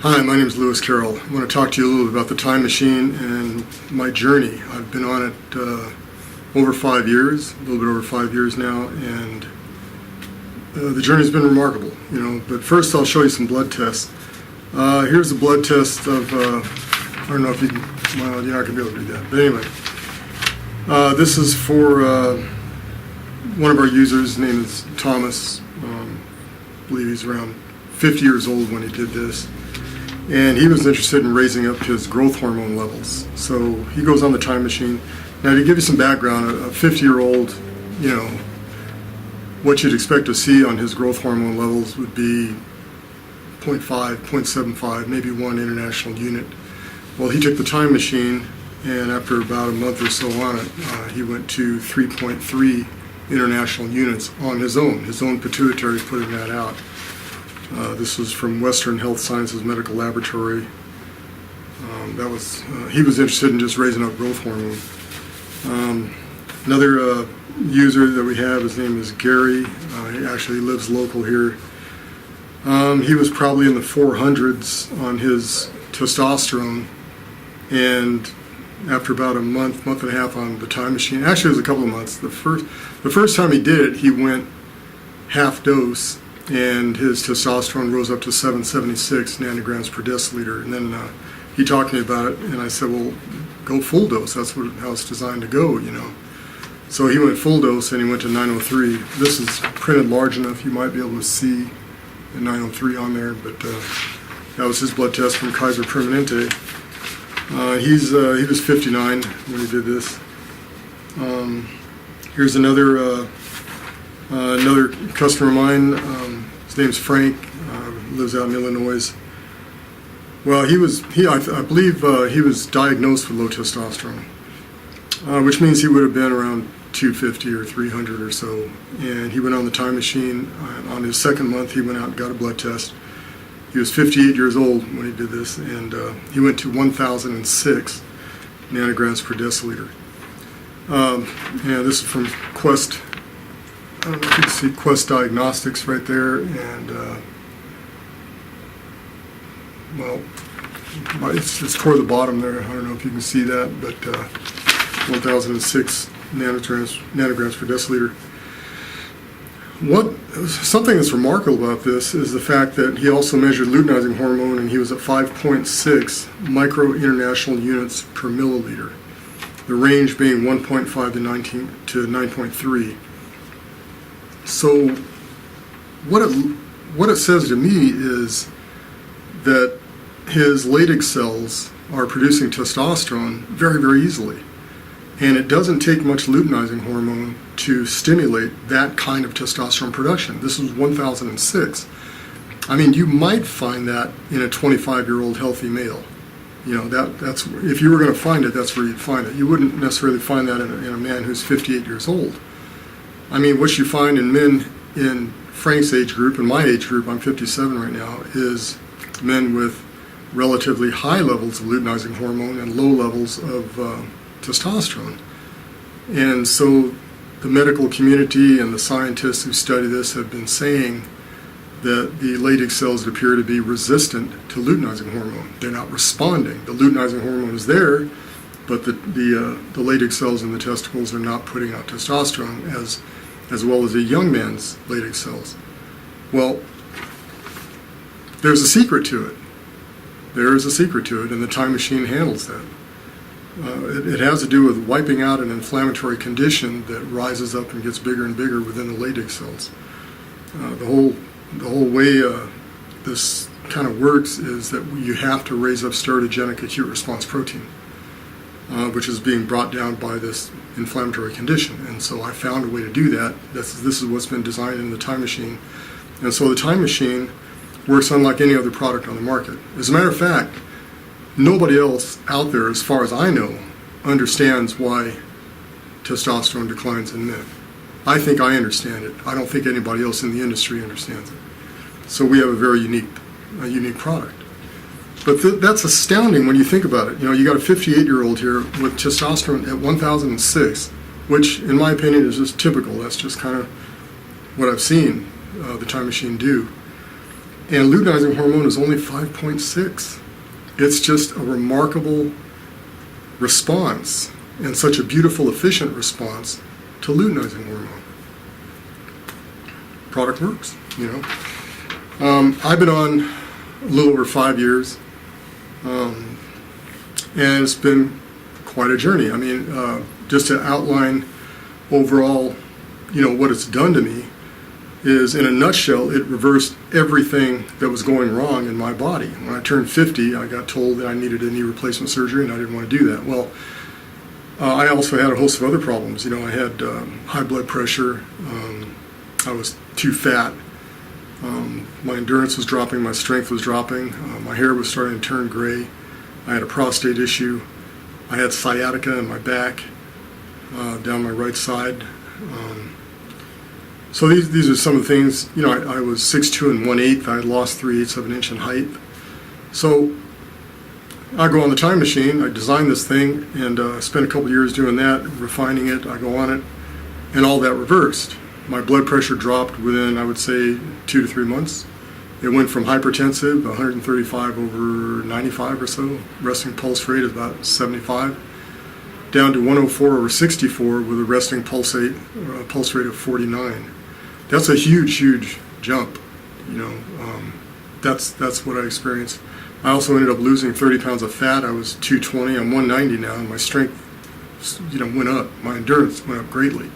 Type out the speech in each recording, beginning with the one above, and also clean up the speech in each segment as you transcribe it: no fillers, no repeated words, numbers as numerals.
Hi, my name is Carroll. I want to talk to you a little bit about the time machine and my journey. I've been on it over 5 years, a little bit over 5 years now, and the journey's been remarkable, But first I'll show you some blood tests. Here's a blood test of, I don't know if you can, well, you're not going to be able to do that. But anyway, this is for one of our users. His name is Thomas. I believe he's around 50 years old when he did this. And he was interested in raising up his growth hormone levels. So he goes on the time machine. Now, to give you some background, a 50-year-old, what you'd expect to see on his growth hormone levels would be 0.5, 0.75, maybe 1 international unit. Well, he took the time machine, and after about a month or so on it, he went to 3.3 international units on his own. His own pituitary putting that out. This was from Western Health Sciences Medical Laboratory. He was interested in just raising up growth hormone. Another user that we have, his name is Gary. He actually lives local here. He was probably in the 400s on his testosterone, and after about a month and a half on the time machine, actually it was a couple of months, the first time he did it, he went half dose, and his testosterone rose up to 776 nanograms per deciliter. And then he talked to me about it, and I said, well, go full dose. That's how it's designed to go, So he went full dose, and he went to 903. This is printed large enough you might be able to see the 903 on there, but that was his blood test from Kaiser Permanente. He was 59 when he did this. Here's another customer of mine. His name's Frank. Lives out in Illinois. Well, I believe he was diagnosed with low testosterone, which means he would have been around 250 or 300 or so. And he went on the time machine. On his second month, he went out and got a blood test. He was 58 years old when he did this, and he went to 1,006 nanograms per deciliter. This is from Quest. I don't know if you can see Quest Diagnostics right there, and it's toward the bottom there. I don't know if you can see that, but 1,006 nanograms per deciliter. Something that's remarkable about this is the fact that he also measured luteinizing hormone, and he was at 5.6 micro international units per milliliter. The range being 1.5 to 9.3. So what it says to me is that his Leydig cells are producing testosterone very, very easily. And it doesn't take much luteinizing hormone to stimulate that kind of testosterone production. This was 1,006. I mean, you might find that in a 25-year-old healthy male. That's if you were going to find it, that's where you'd find it. You wouldn't necessarily find that in a man who's 58 years old. I mean, what you find in men in Frank's age group and my age group, I'm 57 right now, is men with relatively high levels of luteinizing hormone and low levels of testosterone. And so the medical community and the scientists who study this have been saying that the Leydig cells appear to be resistant to luteinizing hormone. They're not responding. The luteinizing hormone is there, but the Leydig cells in the testicles are not putting out testosterone as well as a young man's Leydig cells. Well, there's a secret to it. There is a secret to it, and the time machine handles that. It has to do with wiping out an inflammatory condition that rises up and gets bigger and bigger within the Leydig cells. The whole way this kind of works is that you have to raise up steroidogenic acute response protein, which is being brought down by this inflammatory condition. And so I found a way to do that. This is what's been designed in the time machine. And so the time machine works unlike any other product on the market. As a matter of fact, nobody else out there, as far as I know, understands why testosterone declines in men. I think I understand it. I don't think anybody else in the industry understands it. So we have a very unique product. But that's astounding when you think about it. You got a 58-year-old here with testosterone at 1,006, which in my opinion is just typical. That's just kind of what I've seen the time machine do. And luteinizing hormone is only 5.6. It's just a remarkable response, and such a beautiful, efficient response to luteinizing hormone. Product works, I've been on a little over 5 years, and it's been quite a journey. I mean, just to outline overall, what it's done to me is, in a nutshell, it reversed everything that was going wrong in my body. When I turned 50, I got told that I needed a knee replacement surgery, and I didn't want to do that. Well, I also had a host of other problems. I had high blood pressure. I was too fat. My endurance was dropping. My strength was dropping. My hair was starting to turn gray. I had a prostate issue. I had sciatica in my back, down my right side. So these are some of the things. I was 6'2" and 1/8". I had lost 3/8 of an inch in height. So I go on the time machine. I designed this thing and spent a couple years doing that, refining it. I go on it, and all that reversed. My blood pressure dropped within, I would say, 2 to 3 months. It went from hypertensive, 135 over 95 or so, resting pulse rate of about 75, down to 104 over 64 with a resting pulse rate of 49. That's a huge, huge jump. That's what I experienced. I also ended up losing 30 pounds of fat. I was 220. I'm 190 now, and my strength, went up. My endurance went up greatly.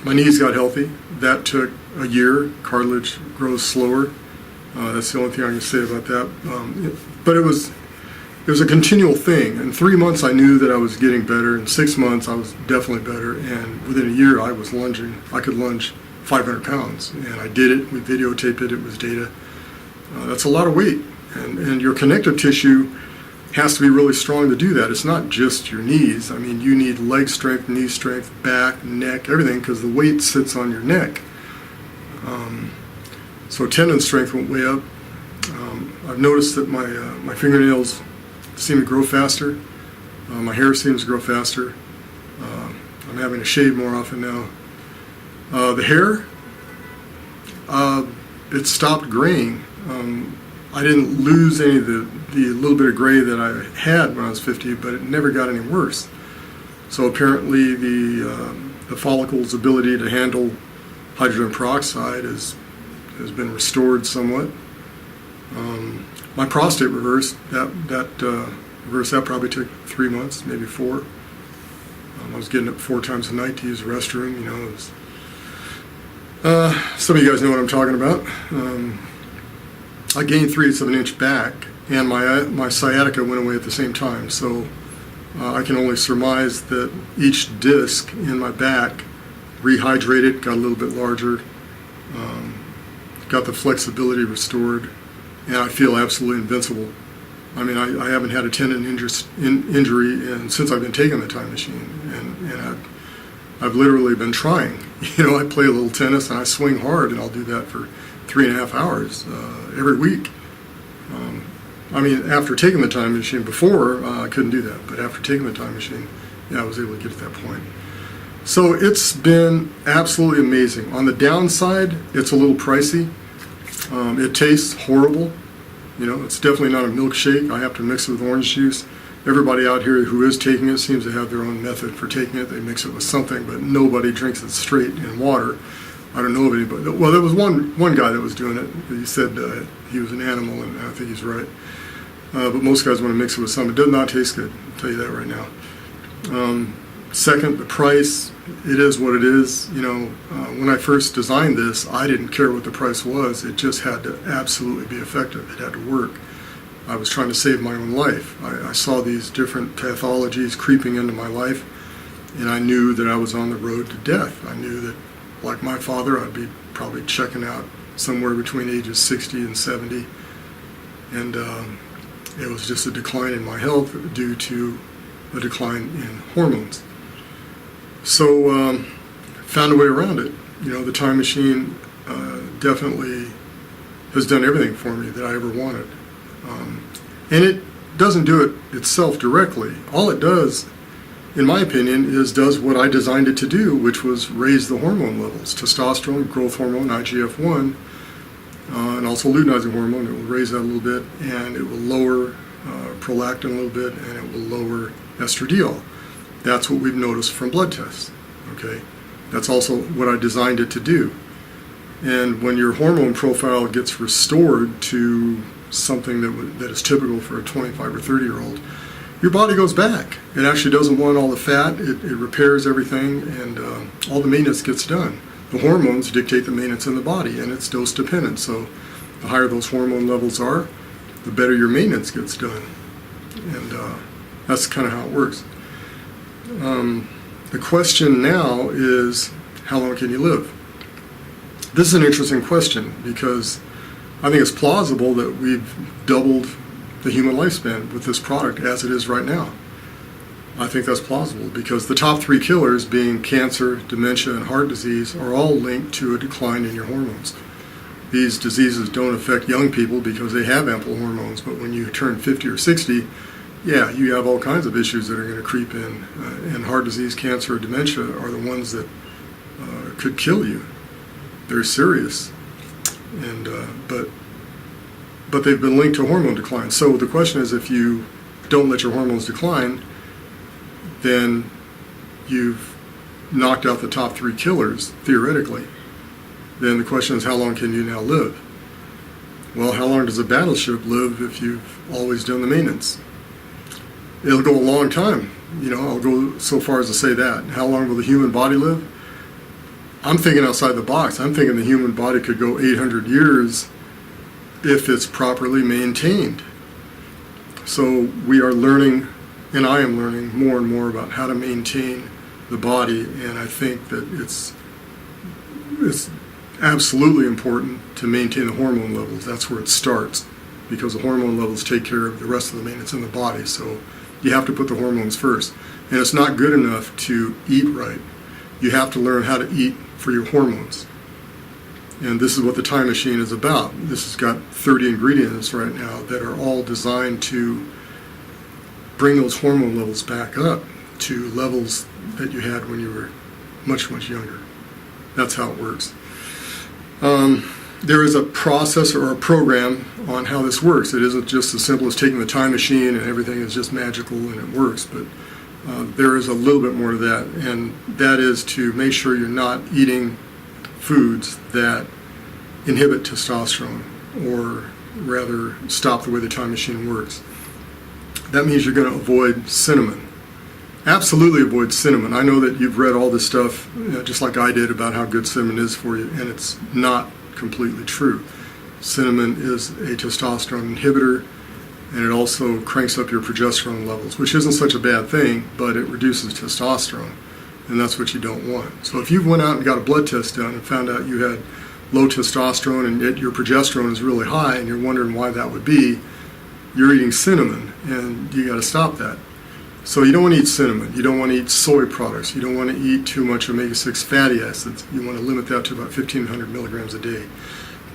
My knees got healthy. That took a year. Cartilage grows slower. That's the only thing I can say about that. But it was a continual thing. In 3 months, I knew that I was getting better. In 6 months, I was definitely better. And within a year, I was lunging. I could lunge 500 pounds. And I did it. We videotaped it. It was data. That's a lot of weight. And your connective tissue has to be really strong to do that. It's not just your knees. I mean, you need leg strength, knee strength, back, neck, everything, because the weight sits on your neck. So tendon strength went way up. I've noticed that my fingernails seem to grow faster. My hair seems to grow faster. I'm having to shave more often now. The hair, it stopped graying. I didn't lose any of the little bit of gray that I had when I was 50, but it never got any worse. So apparently the follicle's ability to handle hydrogen peroxide has been restored somewhat. My prostate reversed. That probably took 3 months, maybe 4. I was getting up 4 times a night to use the restroom. Some of you guys know what I'm talking about. I gained 3/8 of an inch back, and my sciatica went away at the same time. So I can only surmise that each disc in my back rehydrated, got a little bit larger, got the flexibility restored, and I feel absolutely invincible. I mean, I haven't had a tendon injury since I've been taking the time machine, and I've literally been trying. I play a little tennis and I swing hard, and I'll do that for 3.5 hours every week. I mean, after taking the time machine, before I couldn't do that, but after taking the time machine, I was able to get to that point. So it's been absolutely amazing. On the downside, it's a little pricey. It tastes horrible. It's definitely not a milkshake. I have to mix it with orange juice. Everybody out here who is taking it seems to have their own method for taking it. They mix it with something, but nobody drinks it straight in water. I don't know of anybody. Well, there was one guy that was doing it. He said he was an animal, and I think he's right. But most guys want to mix it with something. It does not taste good. I'll tell you that right now. Second, the price. It is what it is. When I first designed this, I didn't care what the price was. It just had to absolutely be effective. It had to work. I was trying to save my own life. I saw these different pathologies creeping into my life, and I knew that I was on the road to death. I knew that, like my father, I'd be probably checking out somewhere between ages 60 and 70. And it was just a decline in my health due to a decline in hormones. So found a way around it. The time machine definitely has done everything for me that I ever wanted. And it doesn't do it itself directly. All it does, in my opinion, does what I designed it to do, which was raise the hormone levels, testosterone, growth hormone, IGF-1, and also luteinizing hormone. It will raise that a little bit, and it will lower prolactin a little bit, and it will lower estradiol. That's what we've noticed from blood tests. Okay, that's also what I designed it to do. And when your hormone profile gets restored to something that is typical for a 25 or 30-year-old, your body goes back. It actually doesn't want all the fat. It repairs everything, and all the maintenance gets done. The hormones dictate the maintenance in the body, and it's dose dependent. So the higher those hormone levels are, the better your maintenance gets done. And that's kind of how it works. The question now is, how long can you live? This is an interesting question because I think it's plausible that we've doubled the human lifespan with this product as it is right now. I think that's plausible because the top 3 killers, being cancer, dementia, and heart disease, are all linked to a decline in your hormones. These diseases don't affect young people because they have ample hormones, but when you turn 50 or 60, yeah, you have all kinds of issues that are going to creep in. And heart disease, cancer, dementia are the ones that could kill you. They're serious, and but they've been linked to hormone decline. So the question is, if you don't let your hormones decline, then you've knocked out the top 3 killers, theoretically. Then the question is, how long can you now live? Well, how long does a battleship live if you've always done the maintenance? It'll go a long time. I'll go so far as to say that. How long will the human body live? I'm thinking outside the box. I'm thinking the human body could go 800 years if it's properly maintained. So we are learning, and I am learning more and more about how to maintain the body, and I think that it's absolutely important to maintain the hormone levels. That's where it starts, because the hormone levels take care of the rest of the maintenance in the body. So you have to put the hormones first. And it's not good enough to eat right. You have to learn how to eat for your hormones. And this is what the Time Machine is about. This has got 30 ingredients right now that are all designed to bring those hormone levels back up to levels that you had when you were much, much younger. That's how it works. There is a process or a program on how this works. It isn't just as simple as taking the Time Machine and everything is just magical and it works, but there is a little bit more to that, and that is to make sure you're not eating foods that inhibit testosterone, or rather stop the way the Time Machine works. That means you're going to avoid cinnamon. Absolutely avoid cinnamon. I know that you've read all this stuff, just like I did, about how good cinnamon is for you, and it's not completely true. Cinnamon is a testosterone inhibitor, and it also cranks up your progesterone levels, which isn't such a bad thing, but it reduces testosterone, and that's what you don't want. So if you went out and got a blood test done and found out you had low testosterone and yet your progesterone is really high and you're wondering why that would be, you're eating cinnamon, and you got to stop that. So you don't want to eat cinnamon. You don't want to eat soy products. You don't want to eat too much omega-6 fatty acids. You want to limit that to about 1,500 milligrams a day.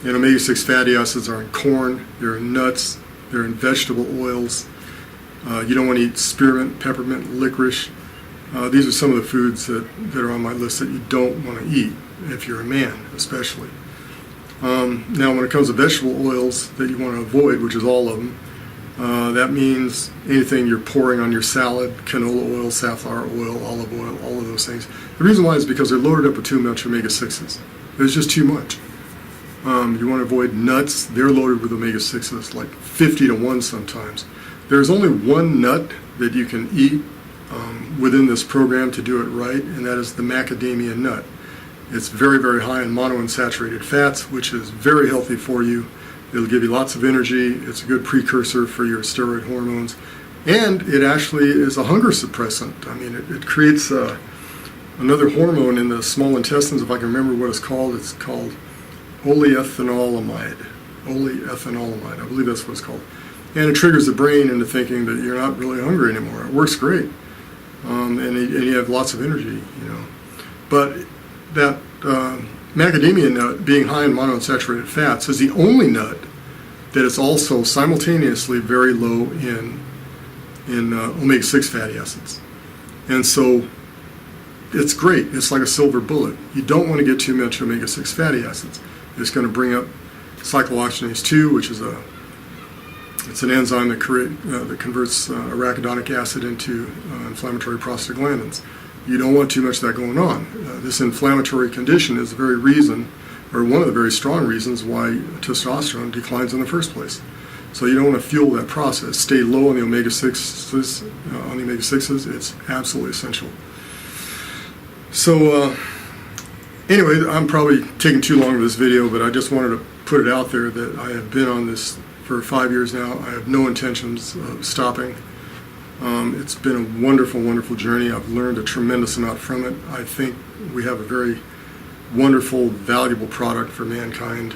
And omega-6 fatty acids are in corn, they're in nuts, they're in vegetable oils. You don't want to eat spearmint, peppermint, licorice. These are some of the foods that are on my list that you don't want to eat, if you're a man especially. Now when it comes to vegetable oils that you want to avoid, which is all of them, that means anything you're pouring on your salad, canola oil, safflower oil, olive oil, all of those things. The reason why is because they're loaded up with too much omega-6s. There's just too much. You want to avoid nuts. They're loaded with omega-6s, like 50 to 1 sometimes. There's only one nut that you can eat within this program to do it right, and that is the macadamia nut. It's very, very high in monounsaturated fats, which is very healthy for you. It'll give you lots of energy. It's a good precursor for your steroid hormones. And it actually is a hunger suppressant. I mean, it creates another hormone in the small intestines, if I can remember what it's called. It's called oleethanolamide. Oleethanolamide, I believe that's what it's called. And it triggers the brain into thinking that you're not really hungry anymore. It works great. And you have lots of energy, But that macadamia nut, being high in monounsaturated fats, is the only nut that is also simultaneously very low in omega-6 fatty acids. And so it's great. It's like a silver bullet. You don't want to get too much omega-6 fatty acids. It's going to bring up cyclooxygenase 2, which is it's an enzyme that converts arachidonic acid into inflammatory prostaglandins. You don't want too much of that going on. This inflammatory condition is the very reason, or one of the very strong reasons, why testosterone declines in the first place. So you don't want to fuel that process. Stay low on the omega-6s. It's absolutely essential. So anyway, I'm probably taking too long with this video, but I just wanted to put it out there that I have been on this for 5 years now. I have no intentions of stopping. It's been a wonderful, wonderful journey. I've learned a tremendous amount from it. I think we have a very wonderful, valuable product for mankind.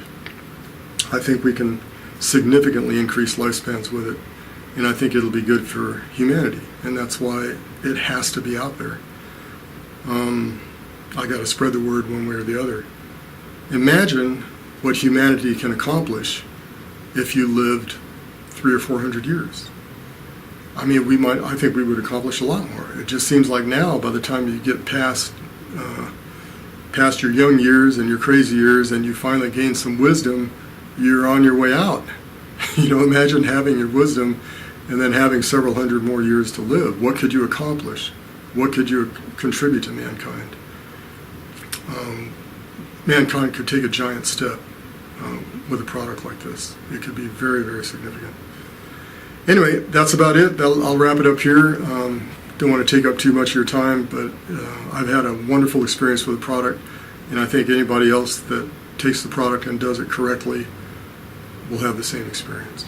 I think we can significantly increase lifespans with it, and I think it'll be good for humanity, and that's why it has to be out there. I got to spread the word one way or the other. Imagine what humanity can accomplish if you lived 300 or 400 years. I mean, I think we would accomplish a lot more. It just seems like now, by the time you get past your young years and your crazy years, and you finally gain some wisdom, you're on your way out. Imagine having your wisdom and then having several hundred more years to live. What could you accomplish? What could you contribute to mankind? Mankind could take a giant step with a product like this. It could be very, very significant. Anyway, that's about it. I'll wrap it up here. Don't want to take up too much of your time, but I've had a wonderful experience with the product, and I think anybody else that takes the product and does it correctly will have the same experience.